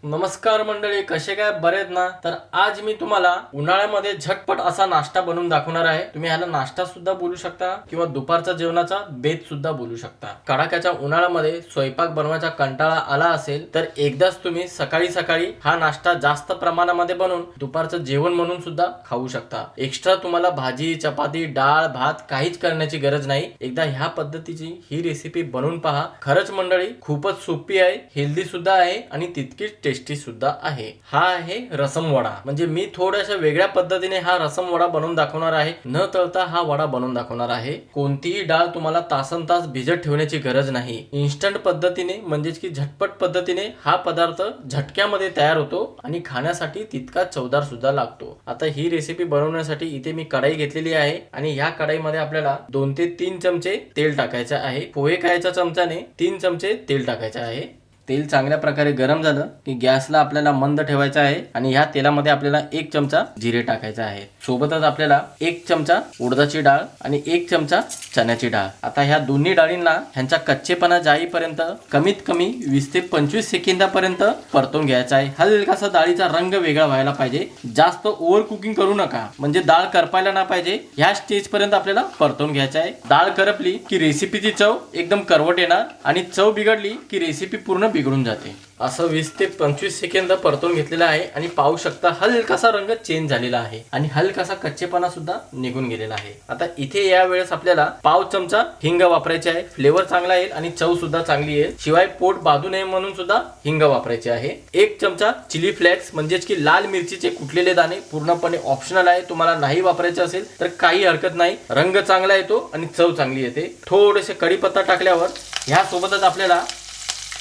नमस्कार मंडळी, कसे काय बरेत ना? तर आज मी तुम्हाला उन्हाळ्यामध्ये झटपट असा नाश्ता बनवून दाखवणार आहे. तुम्ही ह्याला नाश्ता सुद्धा बोलू शकता किंवा दुपारचा जेवणाचा बेत सुद्धा बोलू शकता. कडाक्याच्या उन्हाळ्यामध्ये स्वयंपाक बनवायचा कंटाळा आला असेल तर एकदाच तुम्ही सकाळी सकाळी हा नाश्ता जास्त प्रमाणामध्ये बनवून दुपारचं जेवण म्हणून सुद्धा खाऊ शकता. एक्स्ट्रा तुम्हाला भाजी, चपाती, डाळ, भात काहीच करण्याची गरज नाही. एकदा ह्या पद्धतीची ही रेसिपी बनवून पहा. खरंच मंडळी खूपच सोपी आहे, हेल्दी सुद्धा आहे आणि तितकीच टेस्टी सुद्धा आहे. हा आहे रसम वडा. म्हणजे मी थोड्याशा वेगळ्या पद्धतीने हा रसम वडा बनवून दाखवणार आहे. न तळता हा वडा बनवून दाखवणार आहे. कोणतीही डाळ तुम्हाला तासनतास भिजत ठेवण्याची गरज नाही. इन्स्टंट पद्धतीने म्हणजेच की झटपट पद्धतीने हा पदार्थ झटक्यामध्ये तयार होतो आणि खाण्यासाठी तितका चवदार सुद्धा लागतो. आता ही रेसिपी बनवण्यासाठी इथे मी कढाई घेतलेली आहे आणि या कढाईमध्ये आपल्याला 2 ते 3 चमचे तेल टाकायचे आहे. पोहे खायच्या चमच्याने 3 चमचे तेल टाकायचे आहे. तेल चांगल्या प्रकारे गरम झालं की गॅसला आपल्याला मंद ठेवायचा आहे आणि ह्या तेलामध्ये आपल्याला 1 चमचा जिरे टाकायचे आहे. सोबतच आपल्याला 1 चमचा उडदाची डाळ आणि 1 चमचा चण्याची डाळ. आता ह्या दोन्ही डाळींना ह्यांचा कच्चेपणा जाईपर्यंत कमीत कमी 20 ते 25 सेकंदापर्यंत परतून घ्यायचा आहे. हलकासा डाळीचा रंग वेगळा व्हायला पाहिजे. जास्त ओव्हर कुकिंग करू नका, म्हणजे डाळ करपायला ना पाहिजे. ह्या स्टेज पर्यंत आपल्याला परतून घ्यायचा आहे. डाळ करपली की रेसिपीची चव एकदम करवट येणार आणि चव बिघडली की रेसिपी पूर्ण बिघडून जाते. असं 20 ते 25 सेकंद परतून घेतलेला आहे आणि पाहू शकता हलकासा रंग चेंज झालेला आहे आणि हलकासा कच्चेपणा सुद्धा निघून गेलेला आहे. आता इथे या वेळेस आपल्याला पाव चमचा हिंग वापरायचे आहे. फ्लेवर चांगला येईल आणि चव सुद्धा चांगली येईल. शिवाय पोट बाधू नये म्हणून सुद्धा हिंग वापरायचे आहे. 1 चमचा चिली फ्लेक्स म्हणजेच की लाल मिरचीचे कुटलेले दाणे पूर्णपणे ऑप्शनल आहे. तुम्हाला नाही वापरायचे असेल तर काही हरकत नाही. रंग चांगला येतो आणि चव चांगली येते. थोडेसे कढीपत्ता टाकल्यावर ह्या सोबतच आपल्याला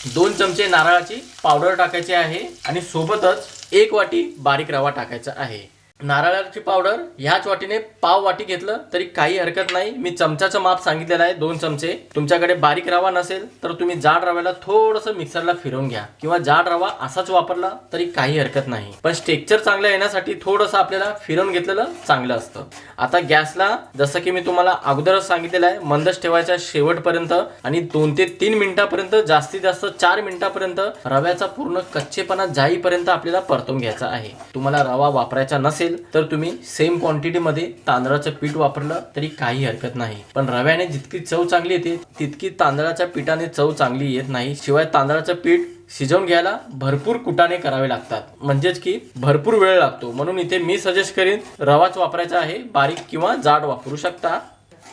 2 चमचे नारळाची पावडर टाकायची आहे आणि सोबतच 1 वाटी बारीक रवा टाकायचा आहे. नारळाची पावडर ह्याच वाटीने पाव वाटी घेतलं तरी काही हरकत नाही. मी चमचाचं माप सांगितलेलं आहे 2 चमचे. तुमच्याकडे बारीक रवा नसेल तर तुम्ही जाड रव्याला थोडंसं मिक्सरला फिरवून घ्या किंवा जाड रवा असाच वापरला तरी काही हरकत नाही. पण टेक्स्चर चांगलं येण्यासाठी थोडंसं आपल्याला फिरवून घेतलेलं चांगलं असतं. आता गॅसला जसं की मी तुम्हाला अगोदरच सांगितलेलं आहे मंदच ठेवायचा शेवटपर्यंत आणि 2 ते 3 मिनिटापर्यंत, जास्तीत जास्त 4 मिनिटापर्यंत रव्याचा पूर्ण कच्चेपणा जाईपर्यंत आपल्याला परतून घ्यायचा आहे. तुम्हाला रवा वापरायचा नसेल तर तुम्ही सेम क्वांटिटी मध्ये तांदळाचं पीठ वापरलं तरी काही हरकत नाही. पण रव्याने जितकी चव चांगली येते तितकी तांदळाच्या पिठाने चव चांगली येत नाही. शिवाय तांदळाचं पीठ शिजवून घ्यायला भरपूर कुटाणे करावे लागतात, म्हणजेच की भरपूर वेळ लागतो. म्हणून इथे मी सजेस्ट करीन रवाच वापरायचा आहे. बारीक किंवा जाड वापरू शकता.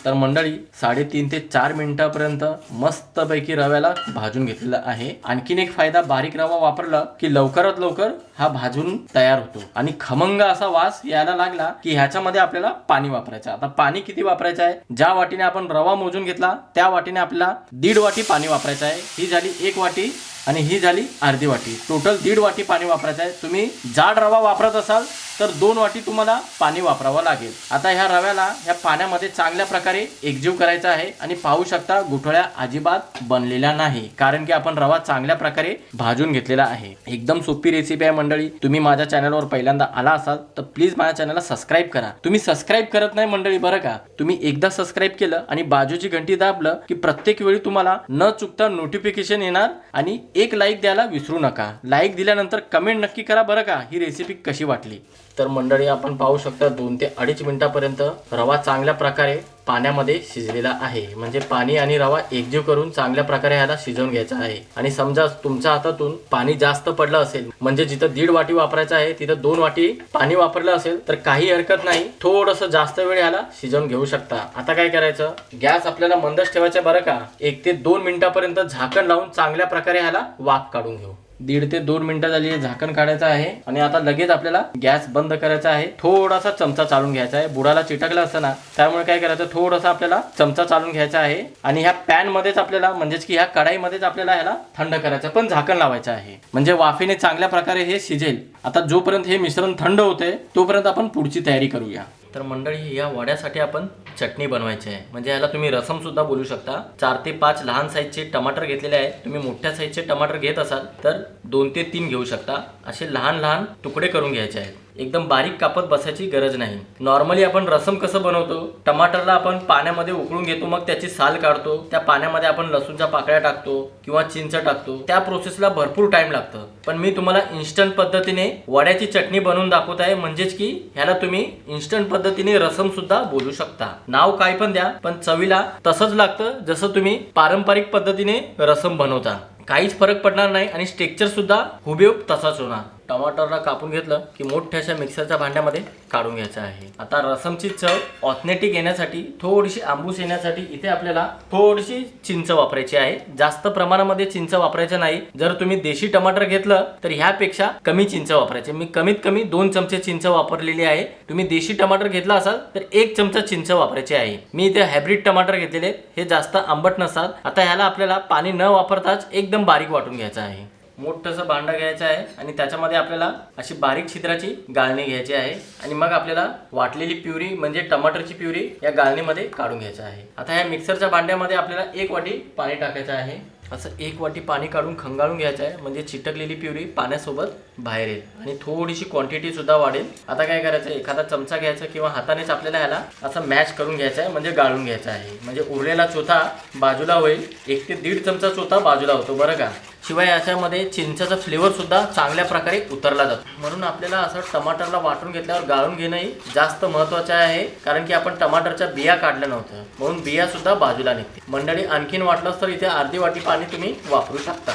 तर मंडळी 3.5 ते 4 मिनिटापर्यंत मस्तपैकी रव्याला भाजून घेतलेला आहे. आणखीन एक फायदा, बारीक रवा वापरला की लवकरात लवकर हा भाजून तयार होतो आणि खमंग असा वास यायला लागला की ह्याच्यामध्ये आपल्याला पाणी वापरायचं. आता पाणी किती वापरायचं आहे? ज्या वाटीने आपण रवा मोजून घेतला त्या वाटीने आपल्याला 1.5 वाटी पाणी वापरायचं आहे. ही झाली 1 वाटी आणि ही झाली अर्धी वाटी. टोटल 1.5 वाटी पाणी वापरायचं आहे. तुम्ही जाड रवा वापरत असाल तर 2 वाटी तुम्हाला पाणी वापरावं लागेल. आता ह्या रव्याला ह्या पाण्यामध्ये चांगल्या प्रकारे एकजीव करायचा आहे आणि पाहू शकता गुठळ्या अजिबात बनलेल्या नाही, कारण की आपण रवा चांगल्या प्रकारे भाजून घेतलेला आहे. एकदम सोपी रेसिपी आहे मंडळी. तुम्ही माझ्या चॅनलवर पहिल्यांदा आला असाल तर प्लीज माझ्या चॅनलला सबस्क्राईब करा. तुम्ही सबस्क्राईब करत नाही मंडळी बरं का. तुम्ही एकदा सबस्क्राईब केलं आणि बाजूची घंटी दाबलं की प्रत्येक वेळी तुम्हाला न चुकता नोटिफिकेशन येणार. आणि 1 लाईक द्यायला विसरू नका. लाईक दिल्यानंतर कमेंट नक्की करा बरं का ही रेसिपी कशी वाटली. तर मंडळी आपण पाहू शकता 2 ते 2.5 मिनिटापर्यंत रवा चांगल्या प्रकारे पाण्यामध्ये शिजलेला आहे. म्हणजे पाणी आणि रवा एकजीव करून चांगल्या प्रकारे ह्याला शिजवून घ्यायचा आहे. आणि समजा तुमच्या हातातून पाणी जास्त पडलं असेल, म्हणजे जिथं 1.5 वाटी वापरायचं आहे तिथं 2 वाटी पाणी वापरलं असेल तर काही हरकत नाही. थोडंसं जास्त वेळ ह्याला शिजवून घेऊ शकता. आता काय करायचं, गॅस आपल्याला मंदच ठेवायचा बरं का. 1 ते 2 मिनिटापर्यंत झाकण लावून चांगल्या प्रकारे ह्याला वाफ काढून घेऊ. 1.5 ते 2 मिनिटं झाली, झाकण काढायचं आहे आणि आता लगेच आपल्याला गॅस बंद करायचा आहे. थोडासा चमचा चालून घ्यायचा आहे. बुडाला चिटकला असतं ना, त्यामुळे काय करायचं, थोडासा आपल्याला चमचा चालून घ्यायचा आहे आणि ह्या पॅन मध्येच आपल्याला म्हणजेच की ह्या कढाईमध्येच आपल्याला ह्याला थंड करायचं, पण झाकण लावायचं आहे. म्हणजे वाफेने चांगल्या प्रकारे हे शिजेल. आता जोपर्यंत हे मिश्रण थंड होते तोपर्यंत आपण पुढची तयारी करूया. तर मंडळी या वड्यासाठी आपण चटणी बनवायची आहे. म्हणजे याला तुम्ही रसम सुद्धा बोलू शकता. 4 ते 5 लहान साईजचे टमाटर घेतलेले आहेत. तुम्ही मोठ्या साईजचे टमाटर घेत असाल तर 2 ते 3 घेऊ शकता. असे लहान लहान तुकडे करून घ्यायचे आहेत. एकदम बारीक कापत बसायची गरज नाही। नॉर्मली आपण रसम कसं बनवतो, टमाटरला आपण पाण्यामध्ये उकळून घेतो, मग त्याची साल काढतो, त्या पाण्यामध्ये आपण लसूणच्या पाकळ्या टाकतो किंवा चिंच टाकतो, त्या प्रोसेसला भरपूर टाइम लागतं। पण मी तुम्हाला इन्स्टंट पद्धतीने वड्याची चटणी बनवून दाखवत आहे, म्हणजेच की ह्याला तुम्ही इन्स्टंट पद्धतीने रसम सुद्धा बोलू शकता। नाव काय पण द्या, पण चवीला तसंच लागतं जसं तुम्ही पारंपरिक पद्धतीने रसम बनवता। काहीच फरक पडणार नाही आणि स्ट्रक्चर सुद्धा हुबेहूब तसाच होणार। टमाटरला कापून घेतलं की मोठ्याशा मिक्सरच्या भांड्यामध्ये काढून घ्यायचं आहे। आता रसमची चव ऑथेंटिक येण्यासाठी, थोडीशी आंबूस येण्यासाठी इथे आपल्याला थोडीशी चिंच वापरायची आहे। जास्त प्रमाणामध्ये चिंच वापरायचं नाही। जर तुम्ही देशी टमाटर घेतलं तर ह्यापेक्षा कमी चिंच वापरायचे। मी कमीत कमी 2 चमचे चिंच वापरलेली आहे। तुम्ही देशी टमाटर घेतला असाल तर 1 चमचा चिंच वापरायची आहे। मी इथे हायब्रिड टमाटर घेतलेले, हे जास्त आंबट नसतात। आता ह्याला आपल्याला पाणी न वापरताच एकदम बारीक वाटून घ्यायचं आहे। मोठंसं भांडं घ्यायचं आहे आणि त्याच्यामध्ये आपल्याला अशी बारीक छिद्राची गाळणी घ्यायची आहे आणि मग आपल्याला वाटलेली प्युरी म्हणजे टमाटरची प्युरी या गाळणीमध्ये काढून घ्यायचं आहे। आता या मिक्सरच्या भांड्यामध्ये आपल्याला 1 वाटी पाणी टाकायचं आहे। असं 1 वाटी पाणी काढून खंगाळून घ्यायचं आहे, म्हणजे चिटकलेली प्युरी पाण्यासोबत बाहेर येईल आणि थोडीशी क्वांटिटी सुद्धा वाढेल। आता काय करायचं, एखादा चमचा घ्यायचा किंवा हातानेच आपल्याला ह्याला असं मॅच करून घ्यायचं आहे, म्हणजे गाळून घ्यायचं आहे, म्हणजे उरलेला चोथा बाजूला होईल। 1 ते 1.5 चमचा चोथा बाजूला होतो बरं का। शिवाय याच्यामध्ये चिंचेचा फ्लेवर सुद्धा चांगल्या प्रकारे उतरला जातो, म्हणून आपल्याला असं टमाटरला वाटून घेतल्यावर गाळून घेणंही जास्त महत्त्वाचं आहे, कारण की आपण टमाटरच्या बिया काढल्या नव्हत्या, म्हणून बिया सुद्धा बाजूला निघते। मंडळी, आणखीन वाटलंच तर इथे अर्धी वाटी पाणी तुम्ही वापरू शकता।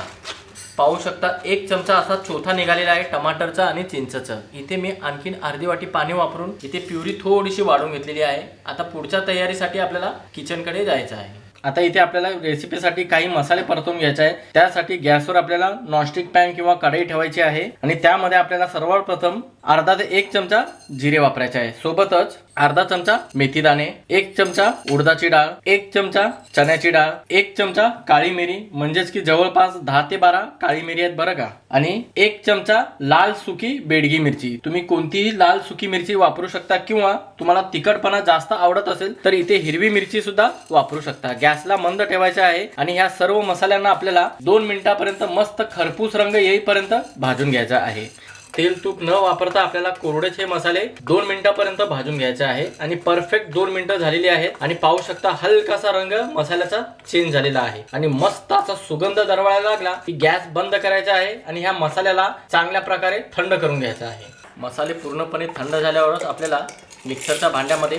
पाहू शकता 1 चमचा असा चोथा निघालेला आहे टमाटरचा आणि चिंचचं। इथे मी आणखीन अर्धी वाटी पाणी वापरून इथे प्युरी थोडीशी वाढून घेतलेली आहे। आता पुढच्या तयारीसाठी आपल्याला किचनकडे जायचं आहे। आता इथे आपल्याला रेसिपीसाठी काही मसाले परतून घ्यायचे आहे। त्यासाठी गॅसवर आपल्याला नॉनस्टिक पॅन किंवा कढई ठेवायची आहे आणि त्यामध्ये आपल्याला सर्वप्रथम अर्धा ते 1 चमचा जिरे वापरायचे आहे, सोबतच अर्धा चमचा मेथी दाणे, 1 चमचा उडदाची डाळ, 1 चमचा चण्याची डाळ, 1 चमचा काळी मिरी, म्हणजेच की जवळपास 10 ते 12 काळी मिरी आहेत बरं का, आणि 1 चमचा लाल सुकी बेडगी मिरची। तुम्ही कोणतीही लाल सुकी मिरची वापरू शकता किंवा तुम्हाला तिखटपणा जास्त आवडत असेल तर इथे हिरवी मिरची सुद्धा वापरू शकता। गॅसला मंद ठेवायचा आहे आणि ह्या सर्व मसाल्यांना आपल्याला 2 मिनिटापर्यंत मस्त खरपूस रंग येईपर्यंत भाजून घ्यायचा आहे। तेल तूप न वापरता आपल्याला कोरडेच हे मसाले 2 मिनिटापर्यंत भाजून घ्यायचे आहे आणि परफेक्ट 2 मिनिटं झालेली आहेत आणि पाहू शकता हलकासा रंग मसाल्याचा चेंज झालेला आहे आणि मस्त असा सुगंध दरवळायला लागला की गॅस बंद करायचा आहे आणि ह्या मसाल्याला चांगल्या प्रकारे थंड करून घ्यायचा आहे। मसाले पूर्णपणे थंड झाल्यावरच आपल्याला मिक्सरच्या भांड्यामध्ये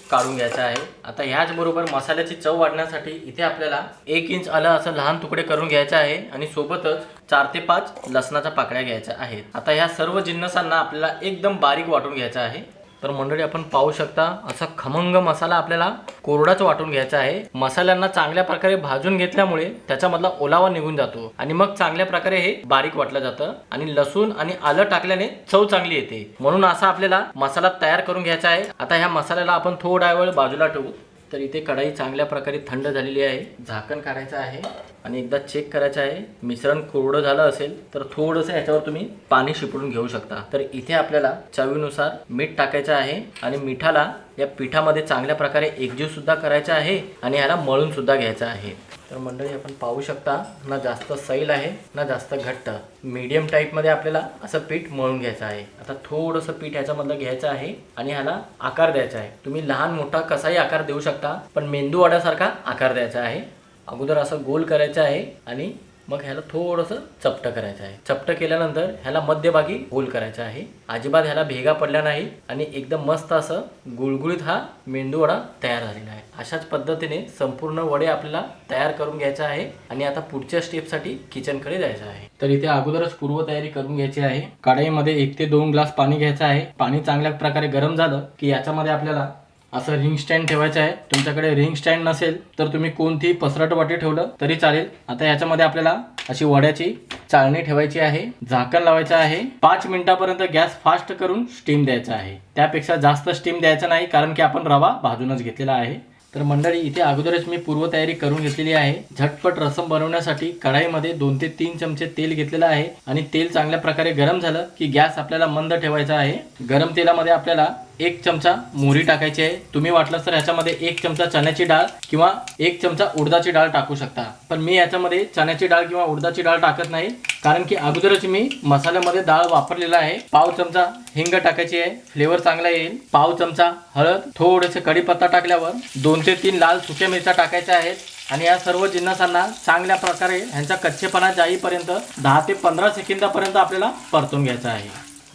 काढून घ्यायचा आहे। आता ह्याचबरोबर मसाल्याची चव वाढण्यासाठी इथे आपल्याला 1 इंच आलं असं लहान तुकडे करून घ्यायचे आहे आणि सोबतच 4 ते 5 लसणाच्या पाकळ्या घ्यायच्या आहेत। आता ह्या सर्व जिन्नसांना आपल्याला एकदम बारीक वाटून घ्यायचं आहे। तर मंडळी, आपण पाहू शकता असा खमंग मसाला आपल्याला कोरडाच वाटून घ्यायचा आहे। मसाल्यांना चांगल्या प्रकारे भाजून घेतल्यामुळे त्याच्यामधला ओलावा निघून जातो आणि मग चांगल्या प्रकारे हे बारीक वाटलं जातं आणि लसूण आणि आलं टाकल्याने चव चांगली येते, म्हणून असा आपल्याला मसाला तयार करून घ्यायचा आहे। आता ह्या मसाल्याला आपण थोडा वेळ बाजूला ठेवू। तर इथे कढई चांगल्या प्रकारे थंड झालेली आहे, झाकण काढायचं आहे आणि एकदा चेक करायचं आहे। मिश्रण कोरडं झालं असेल तर थोडंसं याच्यावर तुम्ही पाणी शिपडून घेऊ शकता। तर इथे आपल्याला चवीनुसार मीठ टाकायचं आहे आणि मिठाला या पिठामध्ये चांगल्या प्रकारे एकजीव सुद्धा करायचं आहे आणि याला मळून सुद्धा घ्यायचं आहे। तर मंडळी, आपण पाहू शकता ना जास्त सैल आहे ना जास्त घट्ट, मीडियम टाईपमध्ये आपल्याला असं पीठ मळून घ्यायचं आहे। आता थोडंसं पीठ ह्याच्यामधलं घ्यायचं आहे आणि ह्याला आकार द्यायचा आहे। तुम्ही लहान मोठा कसाही आकार देऊ शकता, पण मेंदू वड्यासारखा आकार द्यायचा आहे। अगोदर असं गोल करायचं आहे आणि मग ह्याला थोडंसं चपटं करायचं आहे। चपटं केल्यानंतर ह्याला मध्यभागी गोल करायचं आहे, अजिबात ह्याला भेगा पडल्या नाही आणि एकदम मस्त असं गुळगुळीत हा मेंदू वडा तयार झालेला आहे। अशाच पद्धतीने संपूर्ण वडे आपल्याला तयार करून घ्यायचं आहे आणि आता पुढच्या स्टेपसाठी किचनकडे जायचं आहे। तर इथे अगोदरच पूर्वतयारी करून घ्यायची आहे। कढईमध्ये 1 ते 2 ग्लास पाणी घ्यायचं आहे। पाणी चांगल्या प्रकारे गरम झालं की याच्यामध्ये आपल्याला असं रिंग स्टँड ठेवायचं आहे। तुमच्याकडे रिंग स्टँड नसेल तर तुम्ही कोणतीही पसरट वाटी ठेवलं तरी चालेल। आता याच्यामध्ये आपल्याला अशी वड्याची चाळणी ठेवायची आहे, झाकण लावायचं आहे। 5 मिनिटापर्यंत गॅस फास्ट करून स्टीम द्यायचा आहे, त्यापेक्षा जास्त स्टीम द्यायचा नाही, कारण की आपण रवा भाजूनच घेतलेला आहे। तर मंडळी, इथे अगोदरच मी पूर्वतयारी करून घेतलेली आहे। झटपट रसम बनवण्यासाठी कढईमध्ये 2 ते 3 चमचे तेल घेतलेलं आहे आणि तेल चांगल्या प्रकारे गरम झालं की गॅस आपल्याला मंद ठेवायचा आहे। गरम तेलामध्ये आपल्याला 1 चमचा मोहरी टाकायची आहे। तुम्ही वाटलं तर ह्याच्यामध्ये 1 चमचा चण्याची डाळ किंवा 1 चमचा उडदाची डाळ टाकू शकता, पण मी याच्यामध्ये चण्याची डाळ किंवा उडदाची डाळ टाकत नाही, कारण की अगोदरच मी मसाल्यामध्ये डाळ वापरलेला आहे। पाव चमचा हिंग टाकायची आहे, फ्लेवर चांगला येईल। पाव चमचा हळद, थोडेसे कढीपत्ता टाकल्यावर 2 ते 3 लाल सुक्या मिरच्या टाकायच्या आहेत आणि या सर्व जिन्नसांना चांगल्या प्रकारे ह्यांचा कच्चेपणा जाईपर्यंत 10 ते 15 सेकंदापर्यंत आपल्याला परतून घ्यायचं आहे।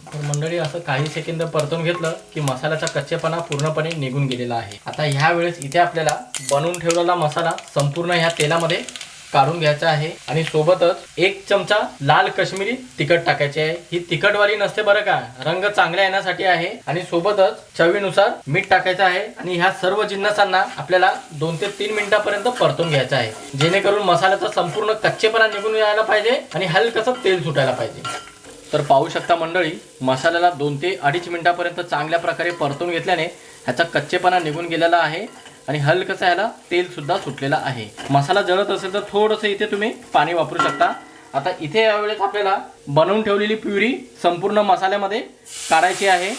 तर मंडळी असं काही सेकंद परतून घेतलं की मसाल्याचा कच्चेपणा पूर्णपणे निघून गेलेला आहे। आता ह्या वेळेस इथे आपल्याला बनवून ठेवलेला मसाला संपूर्ण ह्या तेलामध्ये काढून घ्यायचा आहे आणि सोबतच 1 चमचा लाल काश्मीरी तिखट टाकायचे आहे। ही तिखटवाली नसते बरं का, रंग चांगला येण्यासाठी आहे। आणि सोबतच चवीनुसार मीठ टाकायचं आहे आणि ह्या सर्व जिन्नसांना आपल्याला 2 ते 3 मिनिटांपर्यंत परतून घ्यायचं आहे, जेणेकरून मसाल्याचा संपूर्ण कच्चेपणा निघून यायला पाहिजे आणि हलकसं तेल सुटायला पाहिजे। तर पाहू शकता मंडळी, मसाल्याला 2 ते 2.5 मिनिटांपर्यंत चांगल्या प्रकारे परतून घेतल्याने ह्याचा कच्चेपणा निघून गेलेला आहे आणि हलकसं ह्याला तेल सुद्धा सुटलेला आहे। मसाला जळत असेल तर थोडंसं इथे तुम्ही पाणी वापरू शकता। आता इथे यावेळेस आपल्याला बनवून ठेवलेली प्युरी संपूर्ण मसाल्यामध्ये काढायची आहे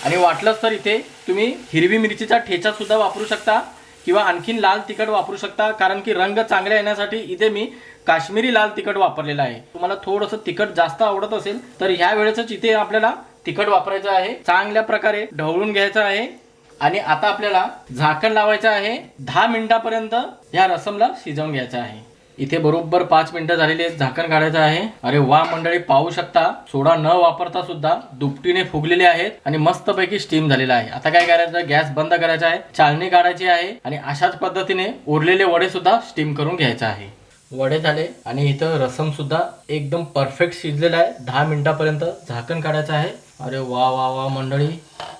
आणि वाटलंच तर इथे तुम्ही हिरवी मिरचीचा ठेचा सुद्धा वापरू शकता किंवा आणखीन लाल तिखट वापरू शकता, कारण की रंग चांगला येण्यासाठी इथे मी काश्मीरी लाल तिखट वापरलेला आहे। तुम्हाला थोडंसं तिखट जास्त आवडत असेल तर ह्या वेळेसच इथे आपल्याला तिखट वापरायचं आहे। चांगल्या प्रकारे ढवळून घ्यायचं आहे आणि आता आपल्याला झाकण लावायचं आहे। 10 मिनिटांपर्यंत या रसमला शिजवून घ्यायचं आहे। इथे बरोबर 5 मिनिटं झालेली आहेत, झाकण काढायचं आहे। अरे वा मंडळी, पाहू शकता सोडा न वापरता सुद्धा दुपटीने फुगलेले आहेत आणि मस्तपैकी स्टीम झालेला आहे। आता काय करायचं, गॅस बंद करायचा आहे, चाळणी काढायची आहे आणि अशाच पद्धतीने उरलेले वडे सुद्धा स्टीम करून घ्यायचे आहे। वडे झाले आणि इथं रसम सुद्धा एकदम परफेक्ट शिजलेला आहे। 10 मिनिटांपर्यंत झाकण काढायचं आहे। अरे वा वा वा मंडळी,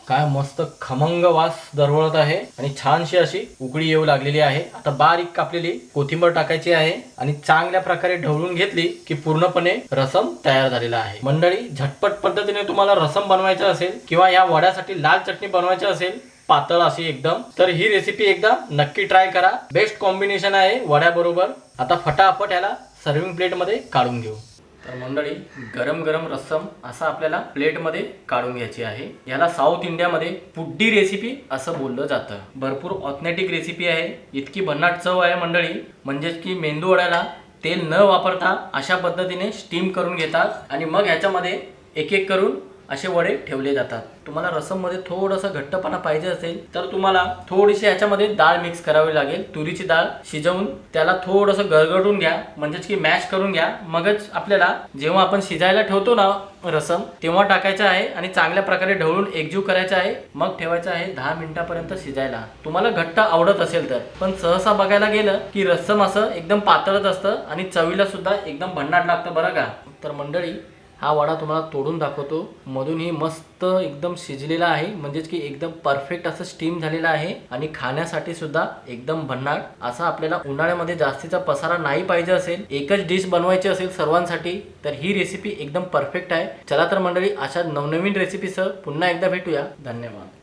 काय मस्त खमंग वास दरवळत आहे आणि छानशी अशी उकळी येऊ लागलेली आहे। आता बारीक कापलेली कोथिंबीर टाकायची आहे आणि चांगल्या प्रकारे ढवळून घेतली की पूर्णपणे रसम तयार झालेला आहे। मंडळी, झटपट पद्धतीने तुम्हाला रसम बनवायचं असेल किंवा या वड्यासाठी लाल चटणी बनवायची असेल पातळ अशी एकदम, तर ही रेसिपी एकदा नक्की ट्राय करा। बेस्ट कॉम्बिनेशन आहे वड्याबरोबर। आता फटाफट याला सर्विंग प्लेटमध्ये काढून घेऊ। तर मंडळी, गरम गरम रस्सम असा आपल्याला प्लेटमध्ये काढून घ्यायची आहे। याला साऊथ इंडियामध्ये पुड्डी रेसिपी असं बोललं जातं। भरपूर ऑथेंटिक रेसिपी आहे, इतकी भन्नाट चव आहे मंडळी, म्हणजेच की मेंदू वड्याला तेल न वापरता अशा पद्धतीने स्टीम करून घेतात आणि मग ह्याच्यामध्ये एक एक करून असे वडे ठेवले जातात। तुम्हाला रसममध्ये थोडंसं घट्टपणा पाहिजे असेल तर तुम्हाला थोडीशी ह्याच्यामध्ये डाळ मिक्स करावी लागेल। तुरीची डाळ शिजवून त्याला थोडंसं गरगडून घ्या, म्हणजेच की मॅश करून घ्या। मगच आपल्याला जेव्हा आपण शिजायला ठेवतो ना रसम, तेव्हा टाकायचं आहे आणि चांगल्या प्रकारे ढवळून एकजीव करायचं आहे। मग ठेवायचं आहे 10 मिनिटांपर्यंत शिजायला। तुम्हाला घट्ट आवडत असेल तर, पण सहसा बघायला गेलं की रसम असं एकदम पातळच असतं आणि चवीला सुद्धा एकदम भन्नाट लागतं बरं का। तर मंडळी, हा वडा तुम्हाला तोडून दाखवतो। मधूनही मस्त एकदम शिजलेला आहे, म्हणजेच की एकदम परफेक्ट असं स्टीम झालेला आहे आणि खाण्यासाठी सुद्धा एकदम भन्नाट असा। आपल्याला उन्हाळ्यामध्ये जास्तीचा पसारा नाही पाहिजे असेल, एकच डिश बनवायची असेल सर्वांसाठी, तर ही रेसिपी एकदम परफेक्ट आहे। चला तर मंडळी, अशा नवनवीन रेसिपीसह पुन्हा एकदा भेटूया। धन्यवाद।